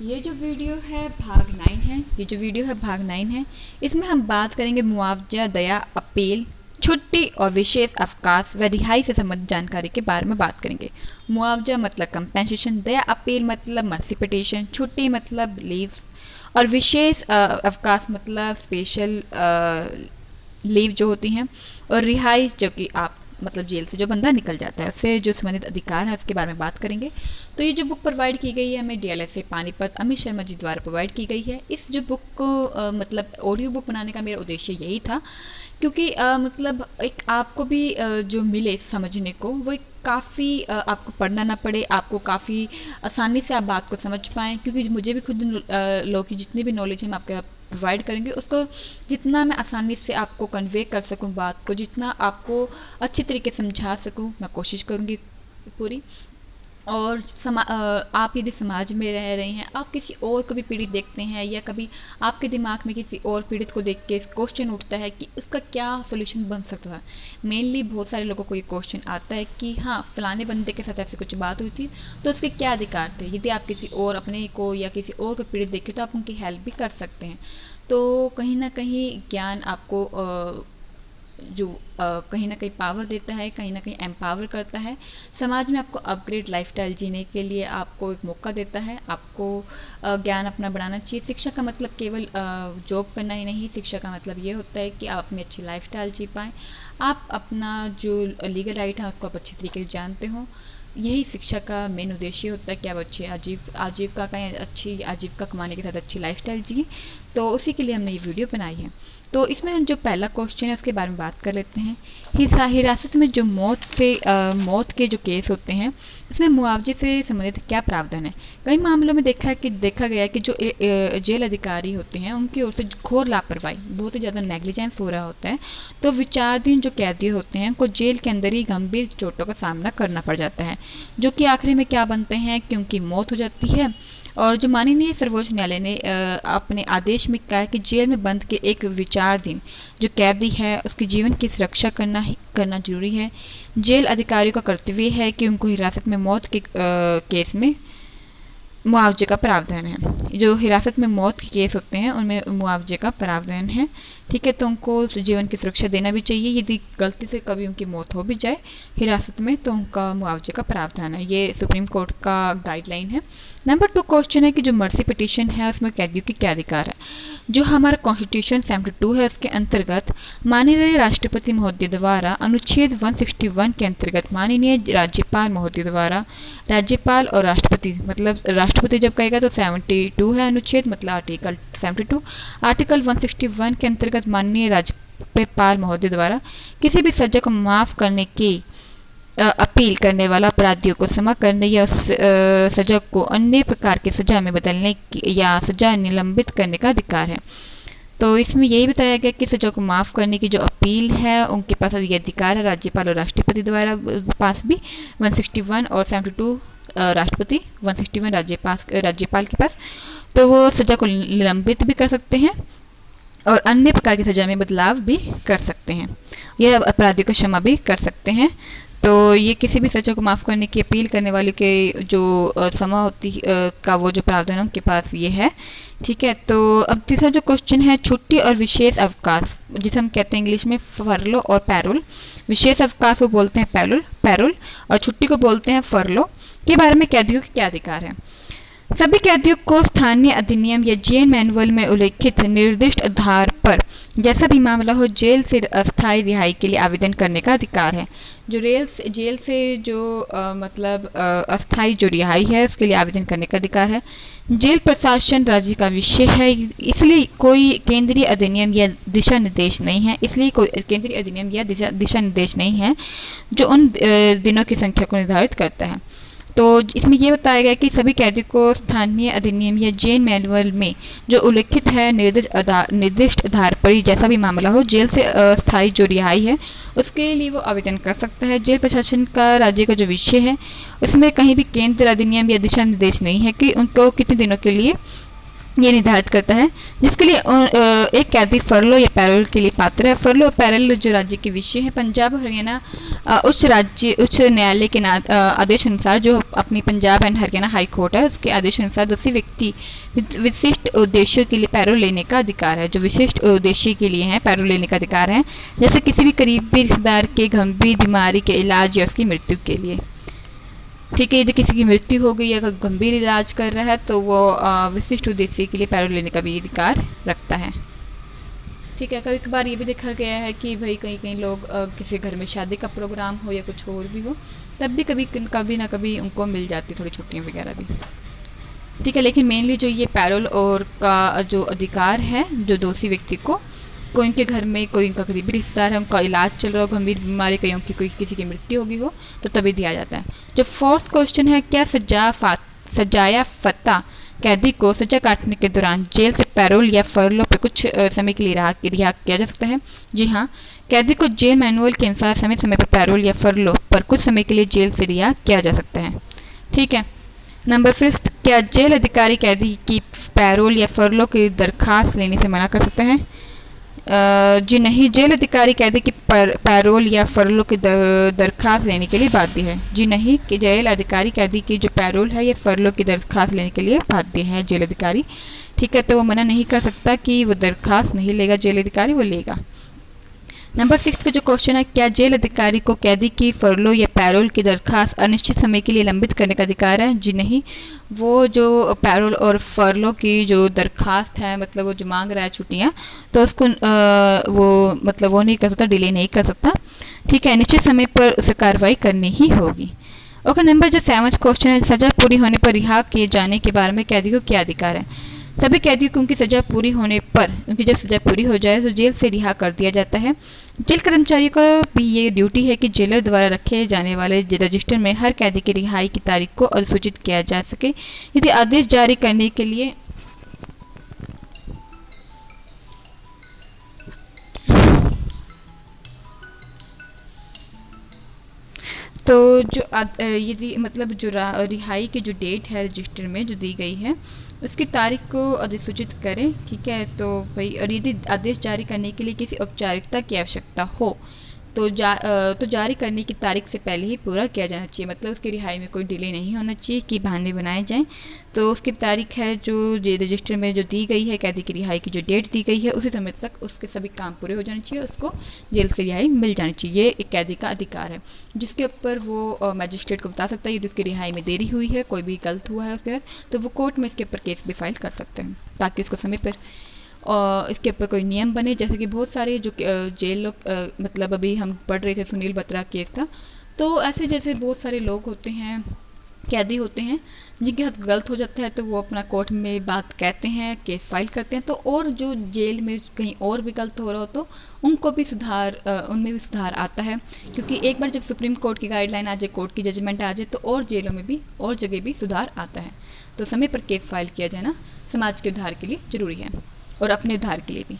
ये जो वीडियो है भाग 9 है। इसमें हम बात करेंगे मुआवजा, दया, अपील, छुट्टी और विशेष अवकाश व रिहाई से संबंधित जानकारी के बारे में बात करेंगे। मुआवजा मतलब कंपेंसेशन, दया अपील मतलब मर्सी पिटीशन, छुट्टी मतलब लीव और विशेष अवकाश मतलब स्पेशल लीव जो होती हैं, और रिहाई जो कि आप मतलब जेल से जो बंदा निकल जाता है उससे जो संबंधित अधिकार है उसके बारे में बात करेंगे। तो ये जो बुक प्रोवाइड की गई है हमें DLSA पानीपत अमित शर्मा जी द्वारा प्रोवाइड की गई है। इस जो बुक को मतलब ऑडियो बुक बनाने का मेरा उद्देश्य यही था क्योंकि मतलब एक आपको भी जो मिले समझने को, वो एक काफ़ी आपको पढ़ना ना पड़े, आपको काफ़ी आसानी से आप बात को समझ पाएँ। क्योंकि मुझे भी खुद लोगों की जितनी भी नॉलेज है मैं आपके प्रोवाइड करेंगे, उसको जितना मैं आसानी से आपको कन्वे कर सकूं, बात को जितना आपको अच्छी तरीके से समझा सकूं, मैं कोशिश करूंगी पूरी। और आप यदि समाज में रह रहे हैं, आप किसी और को भी पीड़ित देखते हैं या कभी आपके दिमाग में किसी और पीड़ित को देख के क्वेश्चन उठता है कि उसका क्या सोल्यूशन बन सकता है। मेनली बहुत सारे लोगों को ये क्वेश्चन आता है कि हाँ फलाने बंदे के साथ ऐसी कुछ बात हुई थी तो उसके क्या अधिकार थे। यदि आप किसी और अपने को या किसी और को पीड़ित देखें तो आप उनकी हेल्प भी कर सकते हैं। तो कहीं ना कहीं ज्ञान आपको जो कहीं ना कहीं पावर देता है, कहीं ना कहीं एम्पावर करता है, समाज में आपको अपग्रेड लाइफस्टाइल जीने के लिए आपको एक मौका देता है। आपको ज्ञान अपना बढ़ाना चाहिए। शिक्षा का मतलब केवल जॉब करना ही नहीं, शिक्षा का मतलब ये होता है कि आप अपनी अच्छी लाइफस्टाइल जी पाएँ, आप अपना जो लीगल राइट है उसको आप अच्छी तरीके से जानते हो। यही शिक्षा का मेन उद्देश्य होता है कि आप अच्छी आजीविका का अच्छी आजीविका कमाने के साथ अच्छी लाइफस्टाइल जिए। तो उसी के लिए हमने ये वीडियो बनाई है। तो इसमें जो पहला क्वेश्चन है उसके बारे में बात कर लेते हैं। हिरासत में जो मौत के जो केस होते हैं उसमें मुआवजे से संबंधित क्या प्रावधान है। कई मामलों में देखा गया है कि जो जेल अधिकारी होते हैं उनकी ओर से घोर लापरवाही, बहुत ही ज़्यादा नेग्लिजेंस हो रहा होता है। तो विचाराधीन जो कैदी होते हैं उनको जेल के अंदर ही गंभीर चोटों का सामना करना पड़ जाता है, जो कि आखिरी में क्या बनते हैं कि उनकी मौत हो जाती है। और जो माननीय सर्वोच्च न्यायालय ने अपने आदेश में कहा है कि जेल में बंद के एक विचाराधीन जो कैदी है उसके जीवन की सुरक्षा करना जरूरी है। जेल अधिकारियों का कर्तव्य है कि उनको हिरासत में मौत के केस में मुआवजे का प्रावधान है। जो हिरासत में मौत के केस होते हैं उनमें मुआवजे का प्रावधान है। ठीक है, तो उनको जीवन की सुरक्षा देना भी चाहिए। यदि गलती से कभी उनकी मौत हो भी जाए हिरासत में तो उनका मुआवजे का प्रावधान है। ये सुप्रीम कोर्ट का गाइडलाइन है। नंबर 2 क्वेश्चन है कि जो मर्सी पिटीशन है उसमें कैदियों के क्या अधिकार है। जो हमारा कॉन्स्टिट्यूशन 72 है उसके अंतर्गत माननीय राष्ट्रपति महोदय द्वारा अनुच्छेद 161 के अंतर्गत माननीय राज्यपाल महोदय द्वारा राज्यपाल और राष्ट्रपति मतलब राष्ट्रपति जब कहेगा तो 72 है अनुच्छेद मतलब आर्टिकल 72। आर्टिकल 161 के अंतर्गत माननीय राज्यपाल महोदय द्वारा किसी भी सजा को माफ करने की अपील करने वाला अपराधियों को क्षमा करने या उस सजा को अन्य प्रकार की सजा में बदलने की या सजा निलंबित करने का अधिकार है। तो इसमें यही बताया गया कि सजा को माफ़ करने की जो अपील है उनके पास ये अधिकार है राज्यपाल और राष्ट्रपति द्वारा पास भी 161 और 72 राष्ट्रपति 161 राज्यपाल के पास। तो वो सजा को निलंबित भी कर सकते हैं और अन्य प्रकार की सजा में बदलाव भी कर सकते हैं, यह अपराधी को क्षमा भी कर सकते हैं। तो ये किसी भी सजा को माफ़ करने की अपील करने वाले के जो क्षमा होती का वो जो प्रावधान है उनके पास ये है। ठीक है, तो अब तीसरा जो क्वेश्चन है छुट्टी और विशेष अवकाश, जिसे हम कहते हैं इंग्लिश में फरलो और पैरोल। विशेष अवकाश को बोलते हैं पैरोल और छुट्टी को बोलते हैं फरलो। के बारे में कैदियों के क्या अधिकार है। सभी कैदियों को स्थानीय अधिनियम या जेल मैनुअल में उल्लिखित निर्दिष्ट आधार पर जैसा भी मामला हो जेल से अस्थायी रिहाई के लिए आवेदन करने का अधिकार है। जो जेल से जो मतलब अस्थायी जो रिहाई है उसके लिए आवेदन करने का अधिकार है। जेल प्रशासन राज्य का विषय है, इसलिए कोई केंद्रीय अधिनियम या दिशा निर्देश नहीं है जो उन दिनों की संख्या को निर्धारित करता है। तो इसमें ये बताया गया कि सभी कैदियों को स्थानीय अधिनियम या जेल मैनुअल में जो उल्लिखित है निर्दिष्ट आधार पर ही जैसा भी मामला हो जेल से अस्थायी जो रिहाई है उसके लिए वो आवेदन कर सकता है। जेल प्रशासन का राज्य का जो विषय है उसमें कहीं भी केंद्र अधिनियम या दिशा निर्देश नहीं है कि उनको कितने दिनों के लिए ये निर्धारित करता है, जिसके लिए एक कैदी फरलो या पैरोल के लिए पात्र है। फरलो और पैरोल जो राज्य के विषय है, पंजाब और हरियाणा उच्च न्यायालय के आदेश अनुसार, जो अपनी Punjab and Haryana high court है, उसके आदेश अनुसार दूसरे व्यक्ति विशिष्ट उद्देश्यों के लिए पैरोल लेने का अधिकार है। जो विशिष्ट उद्देश्य के लिए है पैरोल लेने का अधिकार है, जैसे किसी भी करीबी रिश्तेदार के गंभीर बीमारी के इलाज या उसकी मृत्यु के लिए। ठीक है, यदि किसी की मृत्यु हो गई या गंभीर इलाज कर रहा है तो वो विशिष्ट उद्देश्य के लिए पैरोल लेने का भी अधिकार रखता है। ठीक है, कभी कभार ये भी देखा गया है कि भाई कहीं कहीं लोग किसी घर में शादी का प्रोग्राम हो या कुछ और भी हो, तब भी कभी ना कभी उनको मिल जाती थोड़ी छुट्टियाँ वगैरह भी। ठीक है, लेकिन मेनली जो ये पैरोल और का जो अधिकार है, जो दोषी व्यक्ति को कोई उनके घर में कोई उनका करीबी रिश्तेदार है, उनका इलाज चल रहा हो, गंभीर बीमारी कहीं उनकी कोई किसी की मृत्यु होगी हो, तो तभी दिया जाता है। जो फोर्थ क्वेश्चन है, क्या सजाया फता कैदी को सजा काटने के दौरान जेल से पैरोल या फरलो पे कुछ समय के लिए रिहा किया जा सकता है? जी हाँ, कैदी को जेल मैनुअल के अनुसार समय समय पर पैरोल या फरलो पर कुछ समय के लिए जेल से रिहा किया जा सकता है। ठीक है, नंबर 5, क्या जेल अधिकारी कैदी की पैरोल या फरलो की दरखास्त लेने से मना कर सकते हैं? जी नहीं, जेल अधिकारी कैदी की पैरोल या फरलो की दरखास्त लेने के लिए बाध्य है। जी नहीं, कि जेल अधिकारी कैदी की जो पैरोल है या फरलो की दरखास्त लेने के लिए बाध्य है जेल अधिकारी। ठीक है, तो वो मना नहीं कर सकता कि वो दरखास्त नहीं लेगा जेल अधिकारी, वो लेगा। नंबर 6 का जो क्वेश्चन है, क्या जेल अधिकारी को कैदी की फरलो या पैरोल की दरखास्त अनिश्चित समय के लिए लंबित करने का अधिकार है? जी नहीं, वो जो पैरोल और फरलो की जो दरखास्त है, मतलब वो जो मांग रहा है छुट्टियाँ, तो उसको वो नहीं कर सकता, डिले नहीं कर सकता। ठीक है, निश्चित समय पर उसे कार्रवाई करनी ही होगी। ओके, नंबर जो 7 क्वेश्चन है, सजा पूरी होने पर रिहा किए जाने के बारे में कैदी को क्या अधिकार है? सभी कैदियों को उनकी सजा पूरी होने पर, उनकी जब सजा पूरी हो जाए तो जेल से रिहा कर दिया जाता है। जेल कर्मचारियों को भी ये ड्यूटी है कि जेलर द्वारा रखे जाने वाले रजिस्टर में हर कैदी की रिहाई की तारीख को अधिसूचित किया जा सके। यदि आदेश जारी करने के लिए तो जो यदि मतलब जो रिहाई की जो डेट है रजिस्टर में जो दी गई है, उसकी तारीख को अधिसूचित करें। ठीक है, तो भाई, और यदि आदेश जारी करने के लिए किसी औपचारिकता की आवश्यकता हो तो जारी करने की तारीख से पहले ही पूरा किया जाना चाहिए। मतलब उसकी रिहाई में कोई डिले नहीं होना चाहिए कि बहाने बनाए जाएं। तो उसकी तारीख है जो रजिस्टर में जो दी गई है, कैदी की रिहाई की जो डेट दी गई है, उसी समय तक उसके सभी काम पूरे हो जाने चाहिए, उसको जेल से रिहाई मिल जानी चाहिए। ये एक कैदी का अधिकार है, जिसके ऊपर वो मजिस्ट्रेट को बता सकता है। यदि उसकी रिहाई में देरी हुई है, कोई भी गलत हुआ है उसके बाद, तो वो कोर्ट में इसके ऊपर केस भी फाइल कर सकते हैं, ताकि उसको समय पर और इसके ऊपर कोई नियम बने। जैसे कि बहुत सारे जो जेल लोग मतलब अभी हम पढ़ रहे थे सुनील बत्रा केस था, तो ऐसे जैसे बहुत सारे लोग होते हैं, कैदी होते हैं, जिनके हाथ गलत हो जाता है, तो वो अपना कोर्ट में बात कहते हैं, केस फाइल करते हैं। तो और जो जेल में कहीं और भी गलत हो रहा हो तो उनको भी उनमें भी सुधार आता है, क्योंकि एक बार जब सुप्रीम कोर्ट की गाइडलाइन आ जाए, कोर्ट की जजमेंट आ जाए, तो और जेलों में भी और जगह भी सुधार आता है। तो समय पर केस फाइल किया जाना समाज के उद्धार के लिए जरूरी है और अपने उद्धार के लिए भी।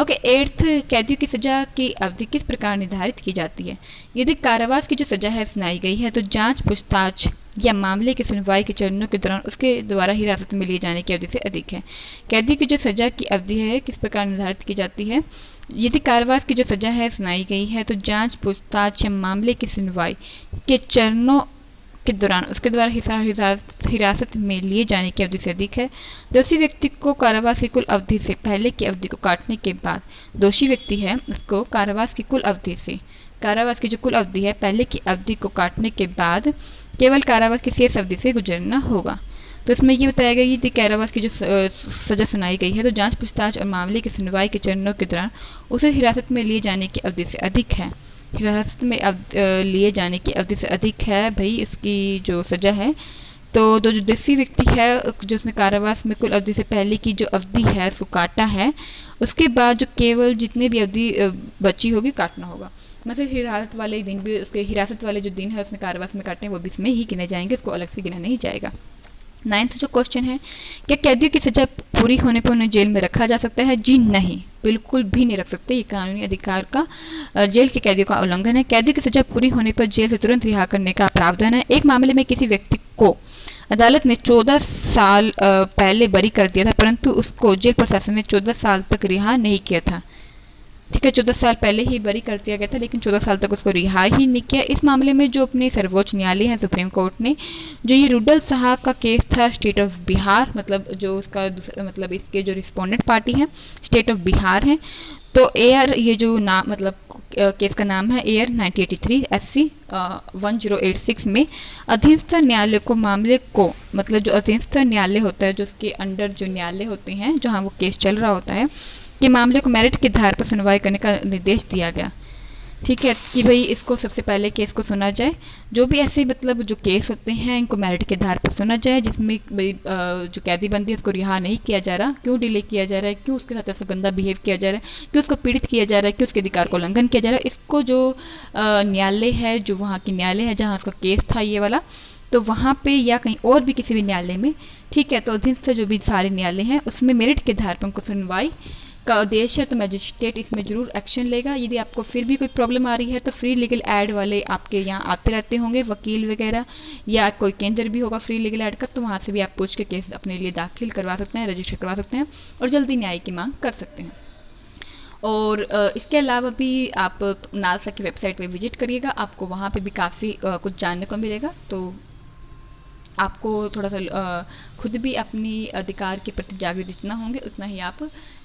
ओके, 8th, कैदियों की सजा की अवधि किस प्रकार निर्धारित की जाती है? यदि कारावास की जो सजा है सुनाई गई है, तो जांच, पूछताछ या मामले की सुनवाई के चरणों के दौरान उसके द्वारा हिरासत में लिए जाने की अवधि से अधिक है। कैदी की जो सजा की अवधि है किस प्रकार निर्धारित की जाती है? यदि कारावास की जो सजा है सुनाई गई है, तो जांच, पूछताछ या मामले की सुनवाई के चरणों के दौरान उसके द्वारा हिरासत में लिए जाने की अवधि से अधिक है। दोषी व्यक्ति को कारावास की कुल अवधि से पहले की अवधि को काटने के बाद दोषी व्यक्ति है उसको कारावास की कुल अवधि से, कारावास की जो कुल अवधि है पहले की अवधि को काटने के बाद केवल कारावास की शेष अवधि से गुजरना होगा। तो इसमें ये बताया गया कि कारावास की जो सजा सुनाई गई है, तो जांच, पूछताछ और मामले की सुनवाई के चरणों के दौरान उसे हिरासत में लिए जाने की अवधि से अधिक है। हिरासत में लिए जाने की अवधि से अधिक है भाई इसकी जो सजा है। तो जो दोषी व्यक्ति है जो उसने कारावास में कुल अवधि से पहले की जो अवधि है उसको काटा है, उसके बाद जो केवल जितनी भी अवधि बची होगी काटना होगा। मतलब हिरासत वाले दिन भी, उसके हिरासत वाले जो दिन है उसने कारावास में काटे हैं वो भी इसमें ही गिने जाएंगे, उसको अलग से गिना नहीं जाएगा। 9th जो क्वेश्चन है, क्या कैदियों की सजा पूरी होने पर उन्हें जेल में रखा जा सकता है? जी नहीं, बिल्कुल भी नहीं रख सकते। ये कानूनी अधिकार का जेल के कैदियों का उल्लंघन है। कैदी की सजा पूरी होने पर जेल से तुरंत रिहा करने का प्रावधान है। एक मामले में किसी व्यक्ति को अदालत ने 14 साल पहले बरी कर दिया था, परंतु उसको जेल प्रशासन ने 14 साल तक रिहा नहीं किया था। ठीक है, 14 साल पहले ही बरी कर दिया गया था, लेकिन 14 साल तक उसको रिहा ही नहीं किया। इस मामले में जो अपने सर्वोच्च न्यायालय है, सुप्रीम कोर्ट ने, जो ये रुडल साहा का केस था, स्टेट ऑफ बिहार, मतलब जो उसका दूसरा, मतलब इसके जो रिस्पोंडेंट पार्टी है स्टेट ऑफ बिहार है, तो एयर, ये जो नाम, मतलब केस का नाम है एयर 1983 SC 1086 में अधीनस्थ न्यायालय को मामले को, मतलब जो अधीनस्थ न्यायालय होता है, जो उसके अंडर जो न्यायालय होते हैं जहां वो केस चल रहा होता है, कि मामले को मेरिट के आधार पर सुनवाई करने का निर्देश दिया गया। ठीक है, कि भाई इसको सबसे पहले केस को सुना जाए, जो भी ऐसे मतलब जो केस होते हैं इनको मेरिट के आधार पर सुना जाए, जिसमें जो कैदी बंदी है उसको रिहा नहीं किया जा रहा, क्यों डिले किया जा रहा है, क्यों उसके साथ ऐसा गंदा बिहेव किया जा रहा है, क्यों उसको पीड़ित किया जा रहा है, क्यों उसके अधिकार को उल्लंघन किया जा रहा है। इसको जो न्यायालय है, जो वहाँ की न्यायालय है जहाँ उसका केस था ये वाला, तो वहाँ पे या कहीं और भी किसी भी न्यायालय में, ठीक है, तो अधीनस्थ जो भी सारे न्यायालय हैं उसमें मेरिट के आधार पर उनको सुनवाई का उद्देश्य है, तो मजिस्ट्रेट इसमें जरूर एक्शन लेगा। यदि आपको फिर भी कोई प्रॉब्लम आ रही है तो फ्री लीगल एड वाले आपके यहाँ आते रहते होंगे, वकील वगैरह, या कोई केंद्र भी होगा फ्री लीगल एड का, तो वहाँ से भी आप पूछ के केस अपने लिए दाखिल करवा सकते हैं, रजिस्टर करवा सकते हैं और जल्दी न्याय की मांग कर सकते हैं। और इसके अलावा भी आप नालसा की वेबसाइट पे विजिट करिएगा, आपको वहाँ पे भी काफ़ी कुछ जानने को मिलेगा। तो आपको थोड़ा सा खुद भी अपनी अधिकार के प्रति जागृत जितना होंगे उतना ही आप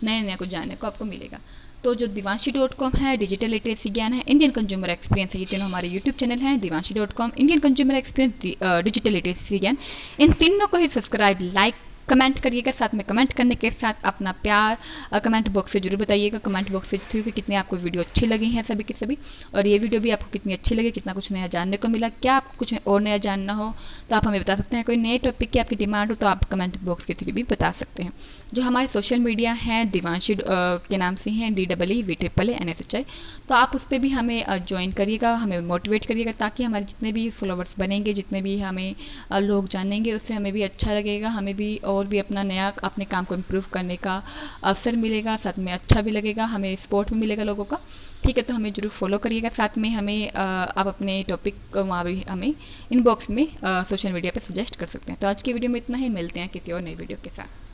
नए नए कुछ जानने को आपको मिलेगा। तो जो दिवांशी.com है, डिजिटल लिटरेसी ज्ञान है, इंडियन कंज्यूमर एक्सपीरियंस है, ये तीनों हमारे यूट्यूब चैनल हैं। दिवांशी.com, Indian consumer experience, digital literacy ज्ञान, इन तीनों को ही सब्सक्राइब, लाइक, कमेंट करिएगा। साथ में कमेंट करने के साथ अपना प्यार कमेंट बॉक्स से जरूर बताइएगा। कमेंट बॉक्स से कि कितनी आपको वीडियो अच्छी लगी है सभी की सभी, और ये वीडियो भी आपको कितनी अच्छी लगी, कितना कुछ नया जानने को मिला, क्या आपको कुछ और नया जानना हो तो आप हमें बता सकते हैं। कोई नए टॉपिक की आपकी डिमांड हो तो आप कमेंट बॉक्स के थ्रू भी बता सकते हैं। जो हमारे सोशल मीडिया हैं दिवांशी के नाम से हैं, DEEVNSHI, तो आप उस पर भी हमें ज्वाइन करिएगा, हमें मोटिवेट करिएगा, ताकि हमारे जितने भी फॉलोवर्स बनेंगे, जितने भी हमें लोग जानेंगे, उससे हमें भी अच्छा लगेगा, हमें भी और भी अपना नया अपने काम को इम्प्रूव करने का अवसर मिलेगा, साथ में अच्छा भी लगेगा, हमें सपोर्ट भी मिलेगा लोगों का। ठीक है, तो हमें जरूर फॉलो करिएगा। साथ में हमें आप अपने टॉपिक वहाँ भी हमें इनबॉक्स में सोशल मीडिया पे सजेस्ट कर सकते हैं। तो आज की वीडियो में इतना ही, मिलते हैं किसी और नई वीडियो के साथ।